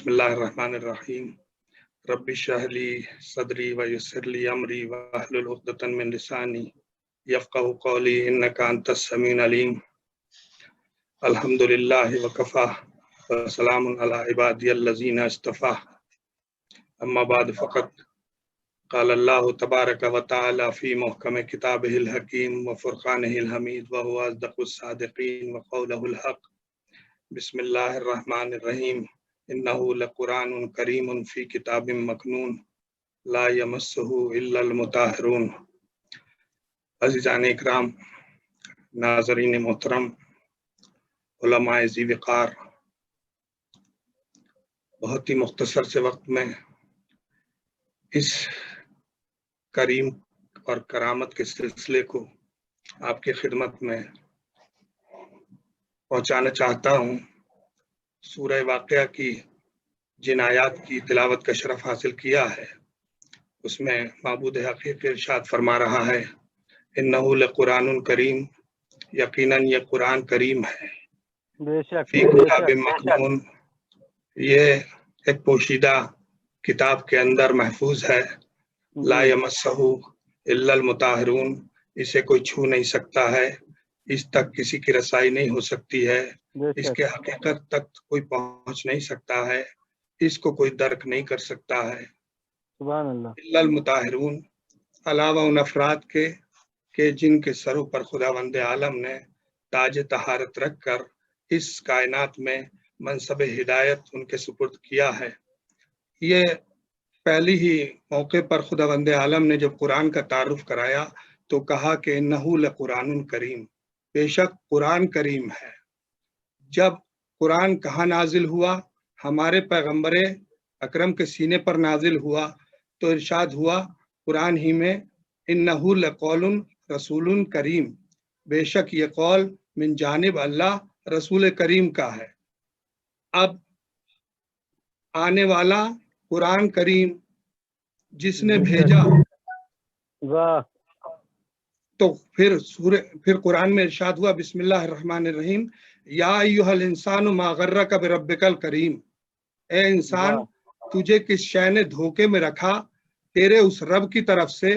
بسم اللہ الرحمن الرحیم رب اشرح لی صدری ویسر لی امری واحلل عقدۃ من لسانی یفقہوا قولی انک انت السمیع العلیم الحمد للہ وکفی وسلام علی عبادی الذین اصطفی اما بعد فقط قال اللہ تبارک وتعالی فی محکم کتابہ الحکیم وفرقانہ الحمید وہو اصدق الصادقین وقولہ الحق بسم اللہ الرحمن الرحیم انه لقرآن کریم فی کتاب مکنون لا یمسہ الا المطہرون۔ عزیزان اکرام، ناظرین محترم، علماء ذی وقار، بہت ہی مختصر سے وقت میں اس کریم اور کرامت کے سلسلے کو آپ کی خدمت میں پہنچانا چاہتا ہوں۔ سورہ واقعہ کی جن آیات کی تلاوت کا شرف حاصل کیا ہے، اس میں معبود حقیقی ارشاد فرما رہا ہے انہ لقرآن کریم، یقیناً یہ قرآن کریم ہے، فی کتاب مکنون، یہ ایک پوشیدہ کتاب کے اندر محفوظ ہے، لا یمسہ الا المطہرون، اسے کوئی چھو نہیں سکتا ہے، اس تک کسی کی رسائی نہیں ہو سکتی ہے، اس کے حقیقت تک کوئی پہنچ نہیں سکتا ہے، اس کو کوئی درک نہیں کر سکتا ہے۔ سبحان اللہ۔ الا المطہرون، علاوہ ان افراد کے کہ جن کے سروں پر خداوند عالم نے تاج طہارت رکھ کر اس کائنات میں منصب ہدایت ان کے سپرد کیا ہے۔ یہ پہلی ہی موقع پر خداوند عالم نے جب قرآن کا تعارف کرایا تو کہا کہ انہ لقرآن کریم، بے شک قرآن کریم ہے۔ جب قرآن کہاں نازل ہوا؟ ہمارے پیغمبر اکرم کے سینے پر نازل ہوا تو ارشاد ہوا قرآن ہی میں انہ لقول رسول کریم، بے شک یہ قول من جانب اللہ رسول کریم کا ہے۔ اب آنے والا قرآن کریم جس نے بھیجا، تو پھر قرآن میں ارشاد ہوا بسم اللہ الرحمن الرحیم یا ایھا الانسان ما غرک بربک الکریم، اے انسان تجھے کس شے نے دھوکے میں رکھا تیرے اس رب کی طرف سے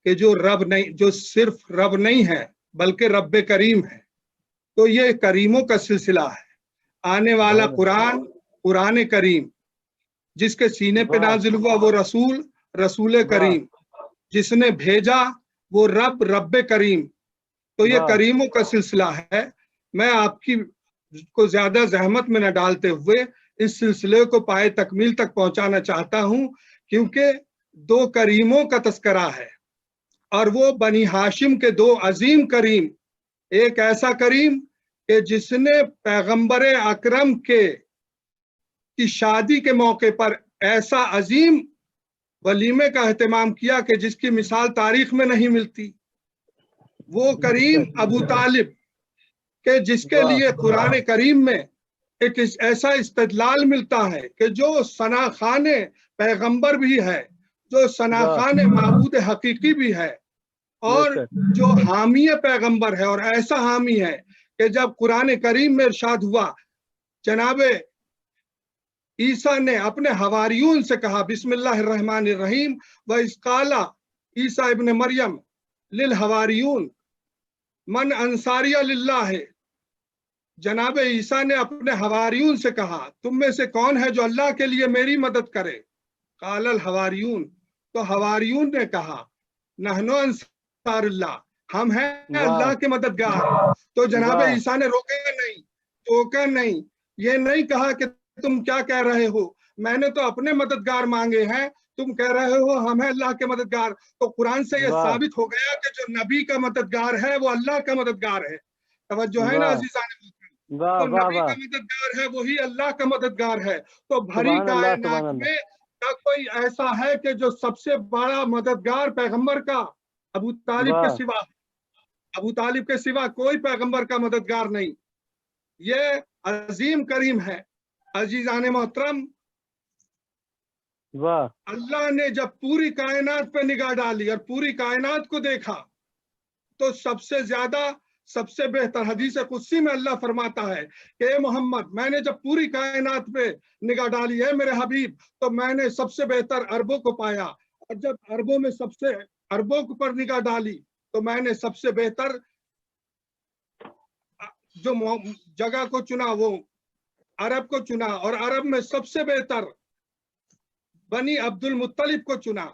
کہ جو صرف رب نہیں ہے بلکہ رب کریم ہے۔ تو یہ کریموں کا سلسلہ ہے۔ آنے والا قرآن کریم جس کے سینے پہ نازل ہوا وہ رسول کریم، جس نے بھیجا وہ رب کریم۔ تو یہ کریموں کا سلسلہ ہے۔ میں آپ کی کو زیادہ زحمت میں نہ ڈالتے ہوئے اس سلسلے کو پائے تکمیل تک پہنچانا چاہتا ہوں، کیونکہ دو کریموں کا تذکرہ ہے، اور وہ بنی ہاشم کے دو عظیم کریم، ایک ایسا کریم کہ جس نے پیغمبر اکرم کی شادی کے موقع پر ایسا عظیم ولیمے کا اہتمام کیا کہ جس کی مثال تاریخ میں نہیں ملتی۔ وہ کریم ابو طالب کہ جس کے لیے قرآن کریم میں ایک ایسا استدلال ملتا ہے کہ جو ثناخوان پیغمبر بھی ہے، جو ثناخوان معبود حقیقی بھی ہے، اور جو حامی پیغمبر ہے، اور ایسا حامی ہے کہ جب قرآن کریم میں ارشاد ہوا جناب عیسیٰ نے اپنے حواریون سے کہا بسم اللہ الرحمن الرحیم وَإِذْ قَالَ عیسیٰ ابن مریم للحواریون من انصاری للہ، جناب عیسیٰ نے اپنے حواریون سے کہا تم میں سے کون ہے جو اللہ کے لیے میری مدد کرے؟ قال الحواریون، تو حواریون نے کہا نحن انصار اللہ، ہم ہیں اللہ کے مددگار۔ تو جناب عیسیٰ نے روکا نہیں، یہ نہیں کہا کہ تم کیا کہہ رہے ہو، میں نے تو اپنے مددگار مانگے ہیں، تم کہہ رہے ہو ہم ہیں اللہ کے مددگار۔ تو قرآن سے یہ ثابت ہو گیا کہ جو نبی کا مددگار ہے وہ اللہ کا مددگار ہے۔ توجہ ہے نا عزیزان، تو نبی کا مددگار ہے وہی اللہ کا مددگار ہے۔ تو بھری کائنات میں کیا کوئی ایسا ہے کہ جو سب سے بڑا مددگار پیغمبر کا ابو طالب کے سوا کوئی پیغمبر کا مددگار نہیں۔ یہ عظیم کریم ہے۔ عزیزان محترم، اللہ نے جب پوری کائنات پہ نگاہ ڈالی اور پوری کائنات کو دیکھا تو سب سے زیادہ سب سے بہتر حدیث قدسی میں اللہ فرماتا ہے کہ اے محمد میں نے جب پوری کائنات پہ نگاہ ڈالی ہے میرے حبیب تو میں نے سب سے بہتر عربوں کو پایا، اور جب عربوں میں سب سے عربوں پر نگاہ ڈالی تو میں نے سب سے بہتر جو جگہ کو چنا وہ عرب کو چنا، اور عرب میں سب سے بہتر بنی عبد المطلب کو چنا،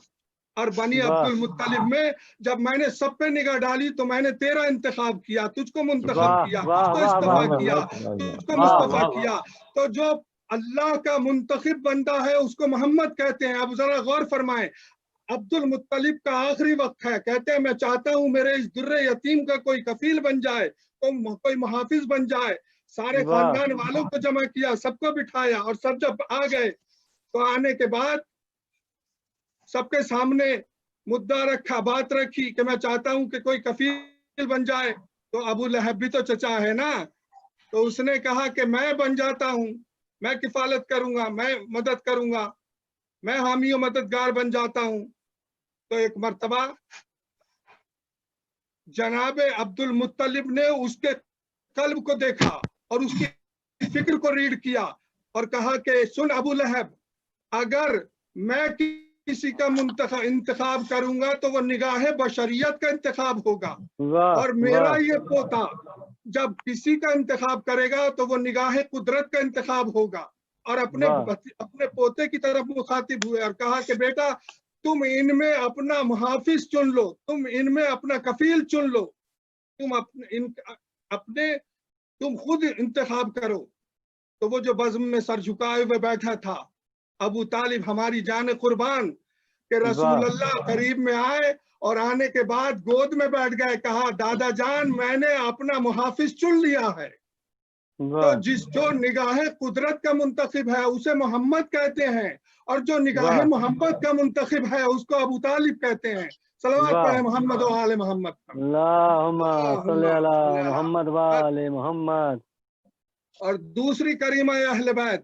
اور بنی عبد المطلب میں جب میں نے سب پہ نگاہ ڈالی تو میں نے تیرا انتخاب کیا، تجھ کو منتخب کیا، تجھ کو استفا کیا، تجھ کو مصطفیٰ کیا۔ تو جو اللہ کا منتخب بندہ ہے اس کو محمد کہتے ہیں۔ اب ذرا غور فرمائیں، عبد المطلب کا آخری وقت ہے، کہتے ہیں میں چاہتا ہوں میرے اس در یتیم کا کوئی کفیل بن جائے، کوئی محافظ بن جائے۔ سارے خاندان والوں کو جمع کیا، سب کو بٹھایا، اور سب جب آ گئے تو آنے کے بعد سب کے سامنے مدعا رکھا، بات رکھی کہ میں چاہتا ہوں کہ کوئی کفیل بن جائے۔ تو ابو لہب بھی تو چچا ہے نا، تو اس نے کہا کہ میں بن جاتا ہوں، میں کفالت کروں گا، میں مدد کروں گا، میں حامی و مددگار بن جاتا ہوں۔ تو ایک مرتبہ جناب عبد المطلب نے اس کے قلب کو دیکھا اور اس کی فکر کو ریڈ کیا اور کہا کہ سن ابو لہب، اگر میں کسی کا انتخاب کروں گا تو وہ نگاہ بشریت کا انتخاب ہوگا، اور میرا یہ پوتا جب کسی کا انتخاب کرے گا تو وہ نگاہ قدرت کا انتخاب ہوگا۔ اور اپنے پوتے کی طرف مخاطب ہوئے اور کہا کہ بیٹا تم ان میں اپنا محافظ چن لو، تم ان میں اپنا کفیل چن لو، تم خود انتخاب کرو۔ تو وہ جو بزم میں سر جھکائے ہوئے بیٹھا تھا ابو طالب ہماری جان قربان کہ رسول اللہ قریب میں آئے اور آنے کے بعد گود میں بیٹھ گئے، کہا دادا جان میں نے اپنا محافظ چن لیا ہے۔ تو جو نگاہ قدرت کا منتخب ہے اسے محمد کہتے ہیں، اور جو نگاہ محمد کا منتخب ہے اس کو ابو طالب کہتے ہیں۔ صلوات پڑھیں محمد و آل محمد۔ اللہم صلی علی محمد و آل محمد۔ اور دوسری کریمہ اہل بیت،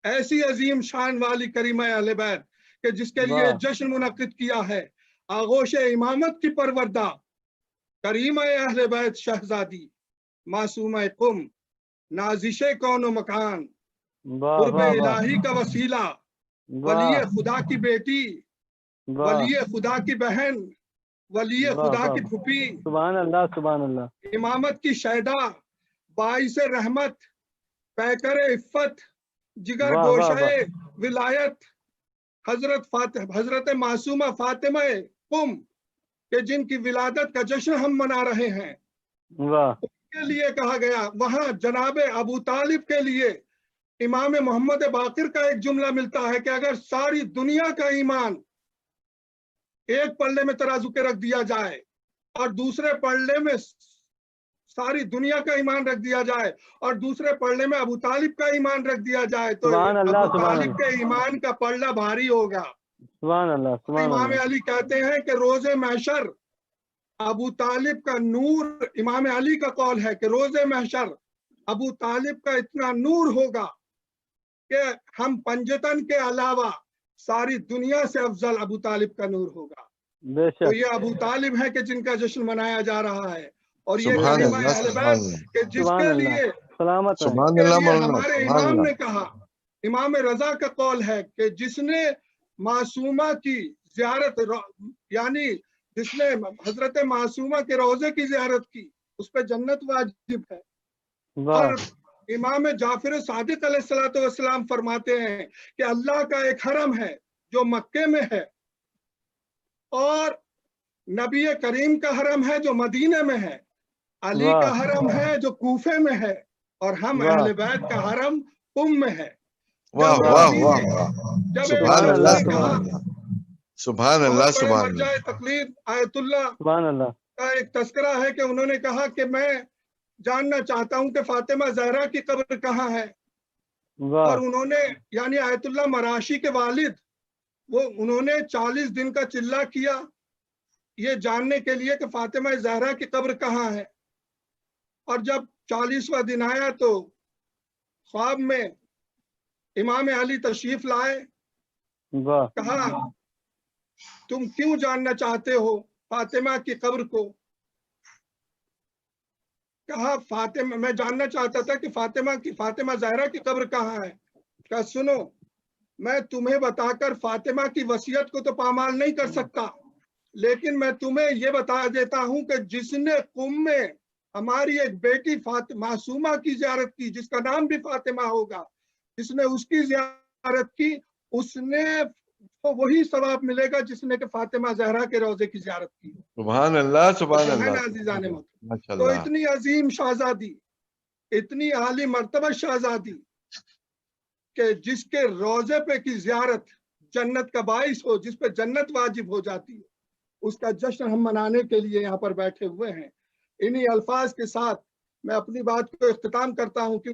ایسی عظیم شان والی کریمہ اہل بیت کہ جس کے لیے جشن منعقد کیا ہے، آغوش امامت کی پروردہ کریمہ اہل بیت شہزادی معصومہ قم، نازش کون و مکان، قرب الہی کا وسیلہ، ولی خدا کی بیٹی، ولی خدا کی بہن، ولی خدا کی پھوپھی، سبحان اللہ سبحان اللہ، امامت کی شیدا، باعث رحمت، پیکر عفت، جگر گوشہ ولایت، حضرت معصومہ فاطمہ قم کہ جن کی ولادت کا جشن ہم منا رہے ہیں، کے لیے کہا گیا۔ وہاں جناب ابو طالب کے لیے امام محمد باقر کا ایک جملہ ملتا ہے کہ اگر ساری دنیا کا ایمان ایک پلڑے میں ترازو کے رکھ دیا جائے اور دوسرے پلڑے میں ساری دنیا کا ایمان رکھ دیا جائے اور دوسرے پلڑے میں ابو طالب کا ایمان رکھ دیا جائے تو ابو طالب کے ایمان کا پلڑا بھاری ہوگا۔ امام علی کہتے ہیں کہ روز محشر ابو طالب کا نور، امام علی کا قول ہے کہ روز محشر ابو طالب کا اتنا نور ہوگا کہ ہم پنجتن کے علاوہ ساری دنیا سے افضل ابو طالب کا نور ہوگا۔ تو یہ ابو طالب ہے کہ جن کا جشن منایا جا رہا ہے، اور یہ کریمہ اہل بیت کہ جس کے لیے ہمارے امام نے کہا، امام رضا کا قول ہے کہ جس نے معصومہ کی زیارت، یعنی جس نے حضرت معصومہ کے روضے کی زیارت کی اس پہ جنت واجب ہے۔ اور امام جعفر صادق علیہ السلام فرماتے ہیں کہ اللہ کا ایک حرم ہے جو مکے میں ہے، اور نبی کریم کا حرم ہے جو مدینے میں ہے، علی کا حرم ہے جو کوفے میں ہے، اور ہم اہل بیت کا حرم قم میں ہے۔ جب سبحان اللہ سبحان اللہ تقلید آیت اللہ کا ایک تذکرہ ہے کہ انہوں نے کہا کہ میں جاننا چاہتا ہوں کہ فاطمہ زہرا کی قبر کہاں ہے، اور انہوں نے یعنی آیت اللہ مراشی کے والد انہوں نے 40 دن کا چلہ کیا یہ جاننے کے لیے کہ فاطمہ زہرا کی قبر کہاں ہے، اور جب 40واں دن آیا تو خواب میں امام علی تشریف لائے، کہا تم کیوں جاننا چاہتے ہو فاطمہ کی قبر کو؟ کہا فاطمہ، میں جاننا چاہتا تھا کہ فاطمہ زہرا کی قبر کہاں ہے؟ کہا سنو، میں تمہیں بتا کر فاطمہ کی وصیت کو تو پامال نہیں کر سکتا، لیکن میں تمہیں یہ بتا دیتا ہوں کہ جس نے قم میں ہماری ایک بیٹی معصومہ کی زیارت کی، جس کا نام بھی فاطمہ ہوگا، جس نے اس کی زیارت کی، اس نے وہی ثواب ملے گا جس نے کہ فاطمہ زہرا کے روضے کی زیارت کی۔ سبحان اللہ، سبحان ہے نا اللہ، عزیزان محترم؟ ماشاء تو اللہ۔ اتنی عظیم شہزادی، اتنی عالی مرتبہ شہزادی کہ جس کے روضے پہ کی زیارت جنت کا باعث ہو، جس پہ جنت واجب ہو جاتی ہے، اس کا جشن ہم منانے کے لیے یہاں پر بیٹھے ہوئے ہیں۔ انہی الفاظ کے ساتھ میں اپنی بات کو اختتام کرتا ہوں کہ